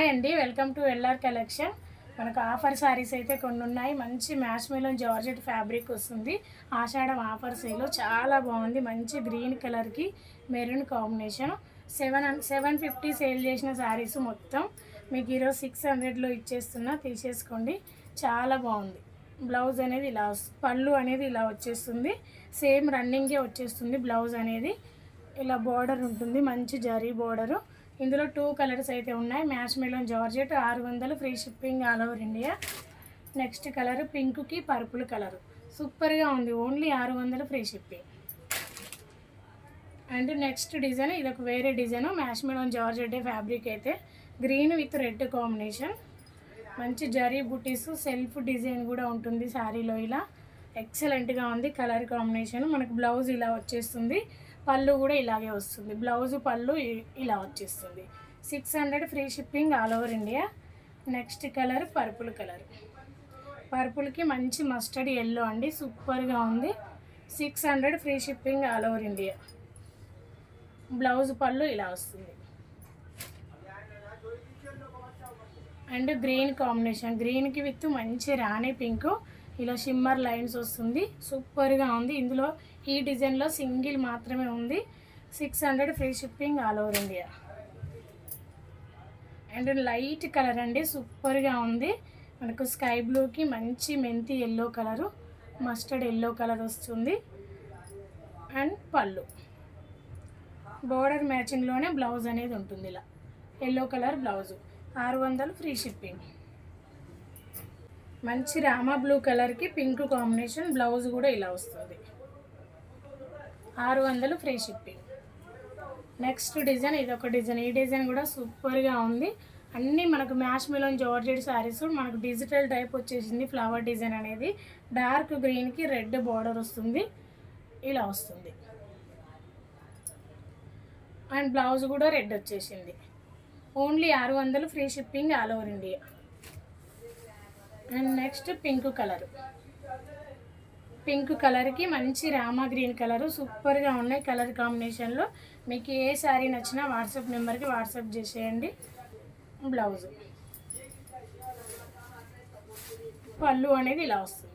Hi అండి, welcome to LR collection. మనకు offer saris అయితే కొన్ని ఉన్నాయి. మంచి మ్యాచ్ మెలోన్ జార్జెట్ ఫ్యాబ్రిక్ వస్తుంది. ఆషాఢం ఆఫర్ సేల్ చాలా బాగుంది. మంచి గ్రీన్ కలర్కి మెరూన్ కాంబినేషన్. 750 సేల్ చేసిన శారీస్ మొత్తం మీకు ఈరోజు 600లో ఇచ్చేస్తున్నా, తీసేసుకోండి. చాలా బాగుంది. బ్లౌజ్ అనేది ఇలా పళ్ళు అనేది ఇలా వచ్చేస్తుంది. సేమ్ రన్నింగే వచ్చేస్తుంది. బ్లౌజ్ అనేది ఇలా బార్డర్ ఉంటుంది, మంచి జరీ బార్డరు. ఇందులో 2 కలర్స్ అయితే ఉన్నాయి. Match melon georgette 600, free shipping all over India. Next colour పింక్కి పర్పుల్ కలర్ సూపర్గా ఉంది. Only 600 free shipping. And next design ఇది ఒక వేరే design. Match melon georgette fabric అయితే గ్రీన్ విత్ రెడ్ కాంబినేషన్. మంచి జరీ బుటీస్ సెల్ఫ్ డిజైన్ కూడా ఉంటుంది శారీలో. ఇలా ఎక్సలెంట్గా ఉంది కలర్ కాంబినేషన్. మనకు బ్లౌజ్ ఇలా వచ్చేస్తుంది, పళ్ళు కూడా ఇలాగే వస్తుంది. బ్లౌజ్ పళ్ళు ఇలా వచ్చేస్తుంది. 600 free shipping all over India. Next colour purple colour. పర్పుల్కి మంచి మస్టర్డ్ ఎల్లో అండి, సూపర్గా ఉంది. 600 free shipping all over India. Blouse పళ్ళు ఇలా వస్తుంది. అండ్ గ్రీన్ కాంబినేషన్, గ్రీన్కి విత్ మంచి రాణి పింక్, ఇలా షిమ్మర్ లైన్స్ వస్తుంది. సూపర్గా ఉంది. ఇందులో ఈ డిజైన్లో సింగిల్ మాత్రమే ఉంది. 600 free shipping all over India. And light colour అండి, సూపర్గా ఉంది. మనకు స్కై బ్లూకి మంచి మెంతి yellow colour, mustard yellow colour వస్తుంది. అండ్ పళ్ళు బోర్డర్ మ్యాచింగ్లోనే బ్లౌజ్ అనేది ఉంటుంది. ఇలా yellow colour blouse. 600 free shipping. మంచి రామా బ్లూ కలర్కి పింక్ కాంబినేషన్, బ్లౌజ్ కూడా ఇలా వస్తుంది. 600 ఫ్రీ షిప్పింగ్. నెక్స్ట్ డిజైన్ ఇది ఒక డిజైన్. ఈ డిజైన్ కూడా సూపర్గా ఉంది. అన్నీ మనకు మ్యాచ్ మెలోన్ జార్జెట్ శారీస్. మనకు డిజిటల్ టైప్ వచ్చేసింది. ఫ్లవర్ డిజైన్ అనేది డార్క్ గ్రీన్కి రెడ్ బార్డర్ వస్తుంది, ఇలా వస్తుంది. అండ్ బ్లౌజ్ కూడా రెడ్ వచ్చేసింది. Only 600 free shipping all over India. And next pink colour. Pink కలర్కి మంచి రామా గ్రీన్ కలరు, సూపర్గా ఉన్నాయి కలర్ కాంబినేషన్లో. మీకు ఏ శారీ నచ్చినా వాట్సాప్ నెంబర్కి వాట్సాప్ చేసేయండి. బ్లౌజ్ పళ్ళు అనేది ఇలా వస్తుంది.